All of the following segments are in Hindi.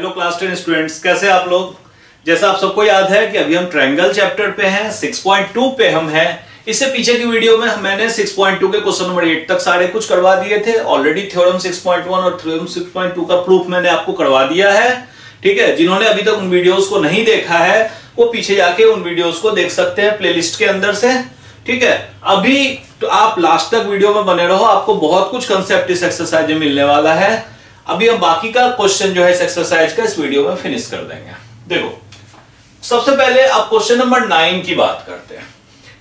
हेलो क्लास 10 स्टूडेंट्स, कैसे आप लोग। जैसा आप सबको याद है कि अभी हम ट्रायंगल चैप्टर पे हैं, 6.2 पे हम हैं। इससे पीछे की वीडियो में मैंने 6.2 के क्वेश्चन नंबर 8 तक सारे कुछ करवा दिए थे ऑलरेडी। थ्योरम 6.1 और थ्योरम 6.2 का प्रूफ मैंने आपको करवा दिया है, ठीक है। जिन्होंने अभी तक उन वीडियोस को नहीं देखा है वो पीछे जाके उन वीडियोस को देख सकते हैं प्लेलिस्ट के अंदर से, ठीक है। अभी तो आप लास्ट तक वीडियो में बने रहो, आपको बहुत कुछ कंसेप्ट इस एक्सरसाइज में मिलने वाला है। अभी हम बाकी का क्वेश्चन जो है इस एक्सरसाइज का इस वीडियो में फिनिश कर देंगे। देखो, सबसे पहले आप क्वेश्चन नंबर 9 की बात करते हैं।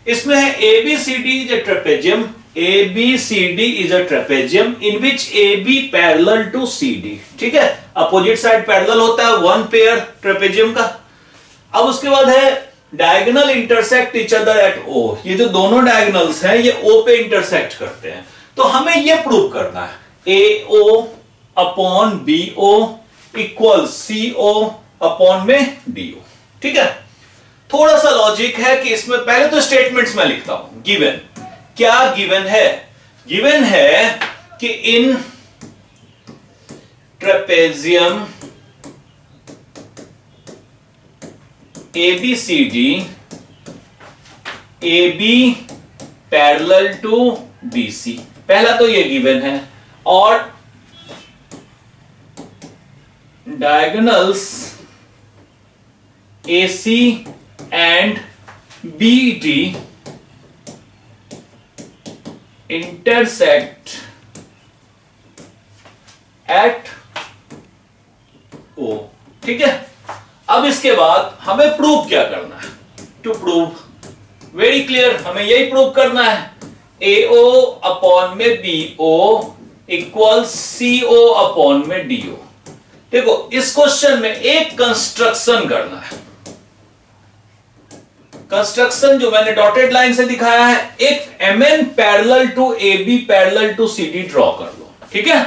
इसमें है ABCD is a trapezium, ABCD is a trapezium in which AB parallel to CD, ठीक है। अपोजिट साइड पैरेलल होता है वन पेयर ट्रेपेजियम का। अब उसके बाद है diagonal intersect each other at O। ये जो दोनों डायगोनल्स हैं ये O पे इंटरसेक्ट करते हैं, तो हमें ये प्रूव करना है AO upon BO equal CO upon में DO, ठीक है। थोड़ा सा लॉजिक है कि इसमें पहले तो स्टेटमेंट्स में लिखता हूं। गिवन, क्या गिवन है? गिवन है कि in trapezium ABCD AB parallel to BC, पहला तो ये गिवन है। और diagonals AC and BD intersect at O, ठीक है। अब इसके बाद हमें प्रूव क्या करना है? टू प्रूव वेरी क्लियर, हमें यही प्रूव करना है AO अपॉन में BO इक्वल CO अपॉन में DO। देखो, इस क्वेश्चन में एक कंस्ट्रक्शन करना है। कंस्ट्रक्शन जो मैंने डॉटेड लाइन से दिखाया है, एक MN parallel to AB parallel to CD draw कर लो, ठीक है।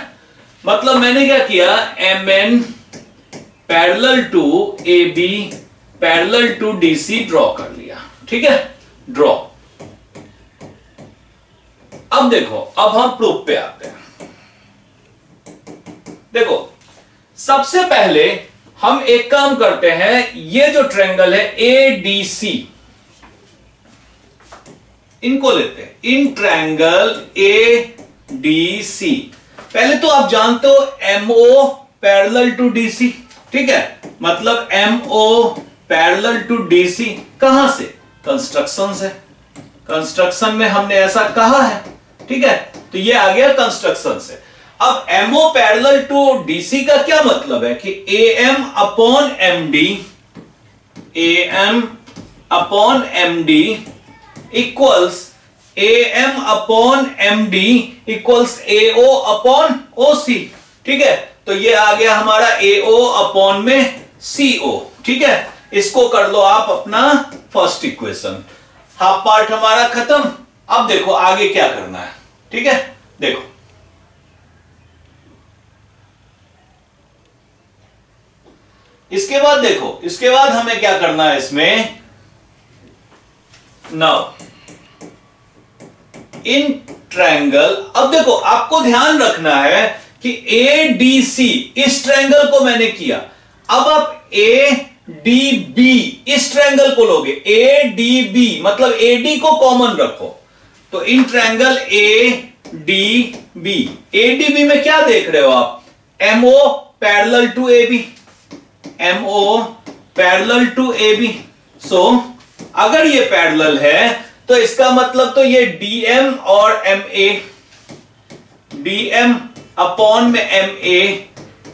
मतलब मैंने क्या किया, MN parallel to AB parallel to DC draw कर लिया, ठीक है। ड्रॉ। अब देखो, अब हम प्रूफ पे आते हैं। देखो, सबसे पहले हम एक काम करते हैं, ये जो ट्रायंगल है ADC, इनको लेते हैं। इन ट्रायंगल ADC पहले तो आप जानते हो MO पैरेलल टू DC, ठीक है। मतलब MO पैरेलल टू DC कहां से? कंस्ट्रक्शन से। कंस्ट्रक्शन में हमने ऐसा कहा है, ठीक है। तो ये आ गया कंस्ट्रक्शन से। अब MO पैरेलल टू DC का क्या मतलब है कि AM upon MD, AM upon MD equals AM upon MD equals AO upon OC, ठीक है। तो ये आ गया हमारा AO अपॉन में CO, ठीक है। इसको कर लो आप अपना फर्स्ट इक्वेशन। हाफ पार्ट हमारा खत्म। अब देखो आगे क्या करना है, ठीक है। देखो, इसके बाद देखो, इसके बाद हमें क्या करना है इसमें। नाउ इन ट्रायंगल, अब देखो आपको ध्यान रखना है कि ADC इस ट्रायंगल को मैंने किया। अब आप ADB इस ट्रायंगल को लोगे। ADB मतलब AD को कॉमन रखो, तो इन ट्रायंगल ADB, ADB में क्या देख रहे हो आप? MO parallel to AB, MO parallel to AB। So अगर ये पैरेलल है तो इसका मतलब तो ये DM और MA, DM अपॉन में MA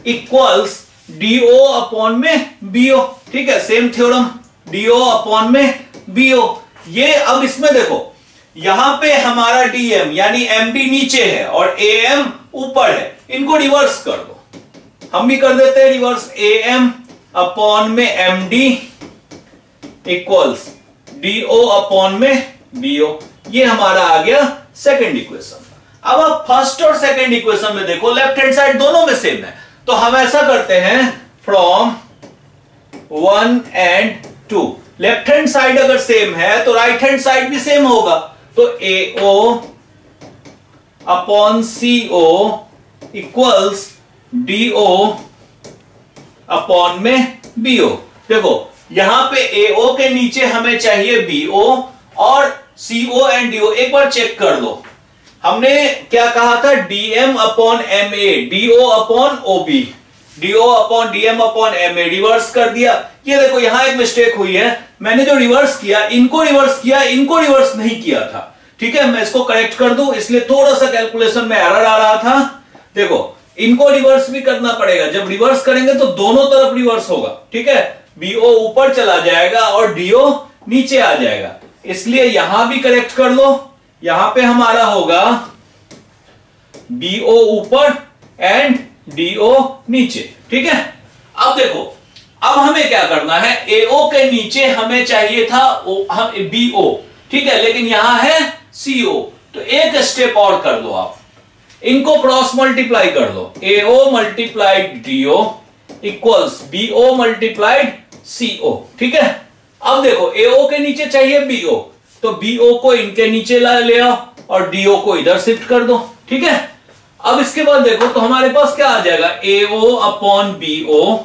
इक्वल्स DO अपॉन में BO, ठीक है। सेम थ्योरम, DO अपॉन में BO। ये अब इसमें देखो, यहां पे हमारा DM यानी MD नीचे है और AM ऊपर है, इनको रिवर्स कर दो। हम भी कर देते हैं रिवर्स। AM अपॉन में MD इक्वल्स DO अपॉन में BO। ये हमारा आ गया सेकंड इक्वेशन। अब आप फर्स्ट और सेकंड इक्वेशन में देखो, लेफ्ट हैंड साइड दोनों में सेम है, तो हम ऐसा करते हैं from 1 and 2। Left hand side अगर सेम है तो राइट हैंड साइड भी सेम होगा, तो AO upon CO equals DO upon में BO। देखो यहां पे AO के नीचे हमें चाहिए BO और CO एंड DO। एक बार चेक कर लो, हमने क्या कहा था, DM upon MA, DO upon OB, DO upon DM upon MA, reverse कर दिया। ये देखो यहां एक मिस्टेक हुई है, मैंने जो रिवर्स किया, इनको रिवर्स किया, इनको रिवर्स नहीं किया था। ठीक है, मैं इसको करेक्ट कर दूं, इसलिए थोड़ा सा कैलकुलेशन में एरर आ रहा था। देखो इनको रिवर्स भी करना पड़ेगा, जब रिवर्स करेंगे तो दोनों तरफ रिवर्स होगा। ठीक है, BO ऊपर चला जाएगा और DO नीचे आ जाएगा, इसलिए यहां भी करेक्ट कर लो। यहां पे हमारा होगा BO ऊपर एंड DO नीचे। ठीक है, अब देखो अब हमें क्या करना है, AO के नीचे हमें चाहिए था BO। ठीक है, लेकिन यहां है CO, तो एक स्टेप और कर लो, आप इनको क्रॉस मल्टीप्लाई कर लो। AO multiplied DO equals BO multiplied CO। ठीक है, अब देखो AO के नीचे चाहिए BO, तो BO को इनके नीचे ले आओ और DO को इधर शिफ्ट कर दो। ठीक है, अब इसके बाद देखो तो हमारे पास क्या आ जाएगा, AO upon BO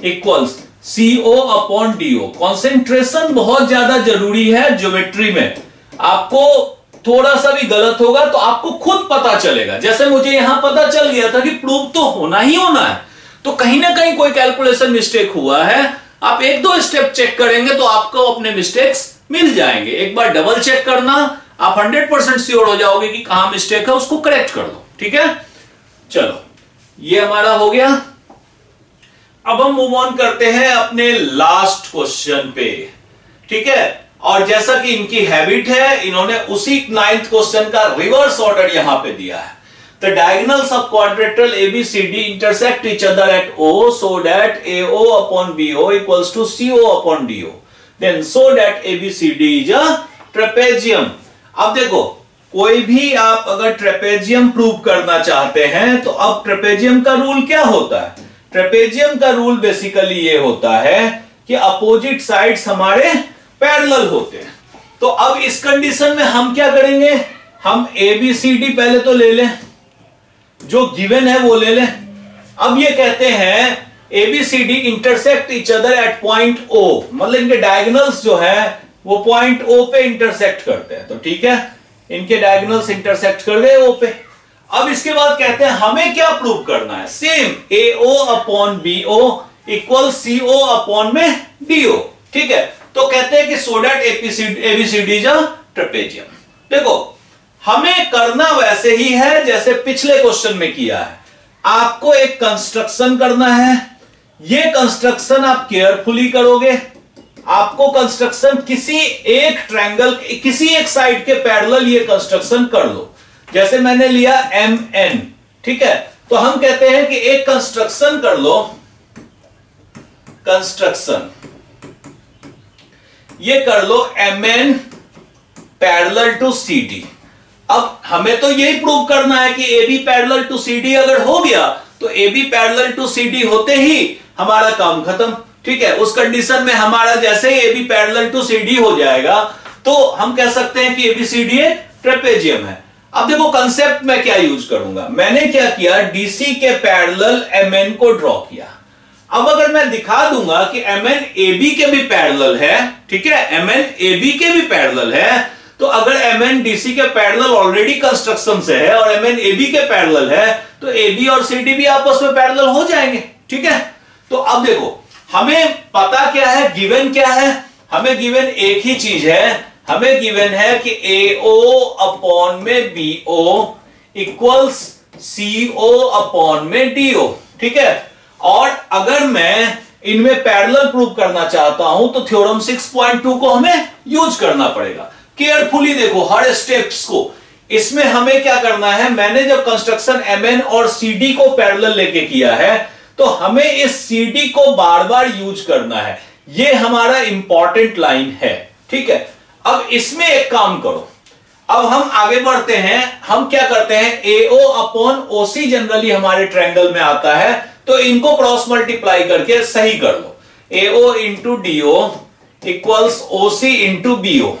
equals CO upon DO। Concentration बहुत ज्यादा जरूरी है ज्योमेट्री में, आपको थोड़ा सा भी गलत होगा तो आपको खुद पता चलेगा। जैसे मुझे यहां पता चल गया था कि प्रूफ तो होना ही होना है, तो कहीं ना कहीं कोई कैलकुलेशन मिस्टेक हुआ है। आप एक दो स्टेप चेक करेंगे तो आपको अपने मिस्टेक्स मिल जाएंगे। एक बार डबल चेक करना, आप 100% श्योर हो जाओगे कि कहां मिस्टेक है, उसको करेक्ट कर दो। ठीक है, चलो ये हमारा हो गया। अब हम मूव ऑन करते हैं अपने लास्ट क्वेश्चन पे। ठीक है, और जैसा कि इनकी हैबिट है, इन्होंने उसी 9th क्वेश्चन का रिवर्स ऑर्डर यहां पे दिया है। The diagonals of quadrilateral ABCD intersect each other at O so that AO upon BO equals to CO upon DO. Then so that ABCD is a trapezium. अब देखो कोई भी आप अगर ट्रेपेजियम प्रूव करना चाहते हैं तो अब ट्रेपेजियम का रूल क्या होता है, ट्रेपेजियम का रूल बेसिकली ये होता है कि अपोजिट साइड्स हमारे पैरेलल होते हैं। तो अब इस कंडीशन में हम क्या करेंगे, हम ABCD पहले तो ले लें, जो गिवन है वो ले लें। अब ये कहते हैं ABCD intersect each other at point O, मतलब इनके डायगोनल्स जो है वो पॉइंट O पे इंटरसेक्ट करते हैं। तो ठीक है, इनके डायगोनल्स इंटरसेक्ट कर गए O पे। अब इसके बाद कहते हैं हमें क्या प्रूव करना है, same AO upon BO equal CO upon में DO। ठीक है, तो कहते हैं कि so that ABCD is a trapezium. देखो हमें करना वैसे ही है जैसे पिछले क्वेश्चन में किया है, आपको एक कंस्ट्रक्शन करना है। ये कंस्ट्रक्शन आप केयरफुली करोगे, आपको कंस्ट्रक्शन किसी एक ट्रायंगल, किसी एक साइड के पैरेलल ये कंस्ट्रक्शन कर लो। जैसे मैंने लिया MN, ठीक है, तो हम कहते हैं कि एक कंस्ट्रक्शन कर लो, कंस्ट्रक्शन ये कर लो MN पैरेलल टू CD। अब हमें तो यही प्रूव करना है कि AB पैरेलल टू CD अगर हो गया तो AB पैरेलल टू CD होते ही हमारा काम खत्म। ठीक है, उस कंडीशन में हमारा जैसे ही AB पैरेलल टू CD हो जाएगा तो हम कह सकते हैं कि ABCD एक ट्रेपेजियम है। अब देखो कंसेप्ट में क्या यूज करूंगा, मैंने क्या किया, DC के पैरेलल MN को ड्रॉ किया। अब अगर मैं दिखा दूंगा कि MN AB के भी पैरेलल है, ठीक है, MN AB के भी पैरेलल है, तो अगर MN DC के पैरेलल ऑलरेडी कंस्ट्रक्शन से है और MN AB के पैरेलल है तो AB और CD भी आपस में पैरेलल हो जाएंगे। ठीक है, तो अब देखो हमें पता क्या है, गिवन क्या है, हमें गिवन एक ही चीज है, हमें गिवन है कि AO अपॉन में BO इक्वल्स CO अपॉन में DO। ठीक है, और अगर मैं इनमें पैरेलल प्रूव करना चाहता हूं तो थ्योरम 6.2 को हमें यूज करना पड़ेगा। केयरफुली देखो हर स्टेप्स को, इसमें हमें क्या करना है, मैंने जब कंस्ट्रक्शन MN और CD को पैरेलल लेके किया है तो हमें इस CD को बार बार यूज करना है, ये हमारा इंपॉर्टेंट लाइन है। ठीक है, अब इसमें एक काम करो, अब हम आगे बढ़ते हैं, हम क्या करते हैं, AO अपॉन OC जनरली हमारे ट्रायंगल में आता है, तो इनको क्रॉस मल्टीप्लाई करके सही कर लो। AO into DO equals OC into BO।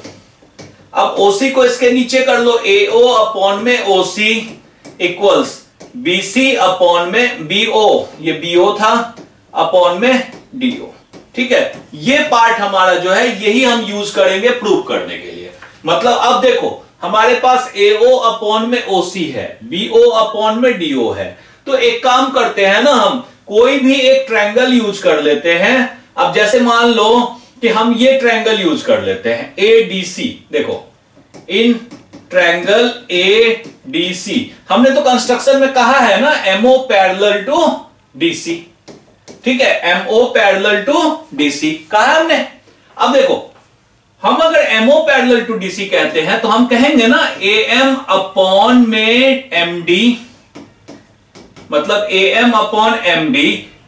अब OC को इसके नीचे कर लो, AO अपॉन में OC इक्वल्स BC अपॉन में BO, ये BO था, अपॉन में डीओ। ठीक है, ये पार्ट हमारा जो है यही हम यूज करेंगे प्रूव करने के लिए। मतलब अब देखो हमारे पास AO अपॉन में OC है, BO अपॉन में DO है। तो एक काम करते हैं ना, हम कोई भी एक ट्रायंगल यूज कर लेते हैं। अब जैसे मान लो कि हम ये ट्रायंगल यूज कर लेते हैं ADC। देखो इन ट्रायंगल ADC हमने तो कंस्ट्रक्शन में कहा है ना MO पैरेलल टू DC। ठीक है, MO पैरेलल टू DC कहा है हमने। अब देखो हम अगर MO पैरेलल टू DC कहते हैं तो हम कहेंगे ना AM अपॉन में MD, मतलब AM upon MD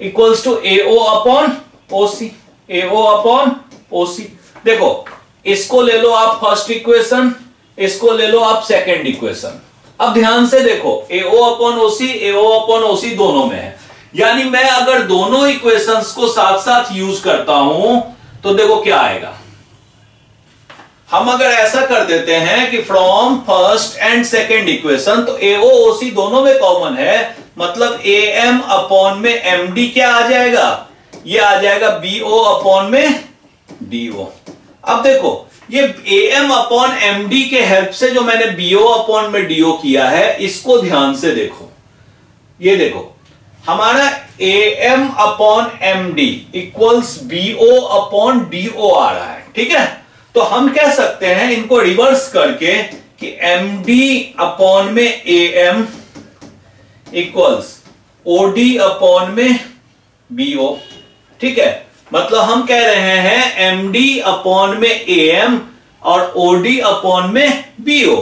equals to AO upon OC, AO upon OC। देखो इसको ले लो आप फर्स्ट इक्वेशन, इसको ले लो आप सेकंड इक्वेशन। अब ध्यान से देखो AO upon OC, AO upon OC दोनों में है, यानी मैं अगर दोनों इक्वेशंस को साथ साथ यूज करता हूं तो देखो क्या आएगा। हम अगर ऐसा कर देते हैं कि from first and second equation, तो AO OC दोनों में कॉमन है, मतलब AM अपॉन में MD क्या आ जाएगा, ये आ जाएगा BO अपॉन में DO। अब देखो ये AM अपॉन MD के हेल्प से जो मैंने BO अपॉन में DO किया है, इसको ध्यान से देखो। ये देखो हमारा AM upon MD equals BO upon DO आ रहा है। ठीक है, तो हम कह सकते हैं इनको रिवर्स करके कि MD अपॉन में AM इक्वल्स OD अपॉन में BO। ठीक है, मतलब हम कह रहे हैं MD अपॉन में AM और OD अपॉन में BO।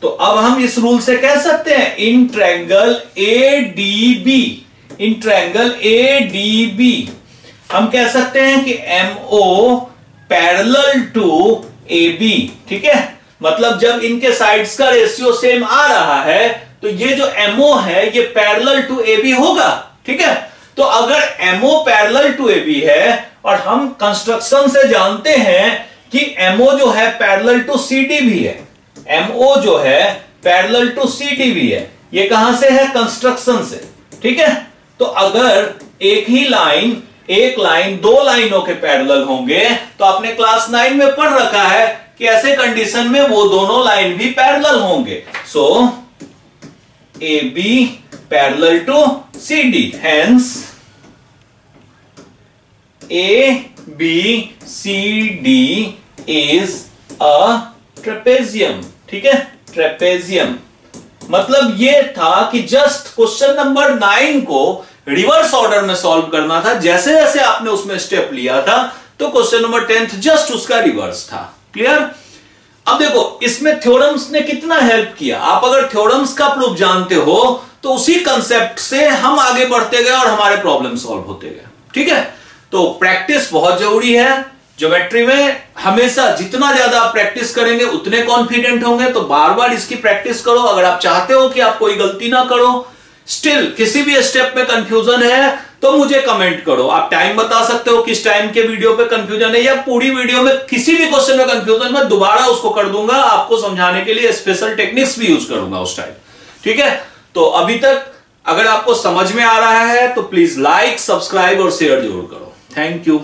तो अब हम इस रूल से कह सकते हैं in triangle ADB, in triangle ADB हम कह सकते हैं कि MO पैरेलल टू AB। ठीक है, मतलब जब इनके साइड्स का रेशियो सेम आ रहा है तो ये जो MO है ये पैरेलल टू AB होगा। ठीक है, तो अगर MO पैरेलल टू AB है और हम कंस्ट्रक्शन से जानते हैं कि MO जो है पैरेलल टू CD भी है, MO जो है पैरेलल टू CD भी है, ये कहां से है, कंस्ट्रक्शन से। ठीक है, तो अगर एक ही लाइन, एक लाइन दो लाइनों के पैरेलल होंगे तो आपने क्लास 9 में पढ़ रखा है कि ऐसे कंडीशन में वो दोनों लाइन भी पैरेलल होंगे। So AB parallel to CD, hence ABCD is a trapezium. ठीक है, ट्रेपेजियम मतलब ये था कि जस्ट क्वेश्चन नंबर 9 को रिवर्स ऑर्डर में सॉल्व करना था। जैसे जैसे आपने उसमें स्टेप लिया था तो क्वेश्चन नंबर 10 जस्ट उसका रिवर्स था। क्लियर। अब देखो इसमें थ्योरम्स ने कितना हेल्प किया। आप अगर थ्योरम्स का प्रूफ जानते हो तो उसी कंसेप्ट से हम आगे बढ़ते गए और हमारे प्रॉब्लम सॉल्व होते गए। ठीक है, तो प्रैक्टिस बहुत जरूरी है। ज्योमेट्री में हमेशा जितना ज्यादा आप प्रैक्टिस करेंगे उतने कॉन्फिडेंट होंगे। तो बार बार इसकी प्रैक्टिस करो। अगर आप चाहते हो कि आप कोई गलती ना करो, स्टिल किसी भी स्टेप में कंफ्यूजन है तो मुझे कमेंट करो। आप टाइम बता सकते हो किस टाइम के वीडियो पे कंफ्यूजन है, या पूरी वीडियो में किसी भी क्वेश्चन में कंफ्यूजन मैं दोबारा उसको कर दूंगा। आपको समझाने के लिए स्पेशल टेक्निक्स भी यूज करूंगा उस टाइम। ठीक है, तो अभी तक अगर आपको समझ में आ रहा है तो प्लीज लाइक, सब्सक्राइब और शेयर जरूर करो। Thank you.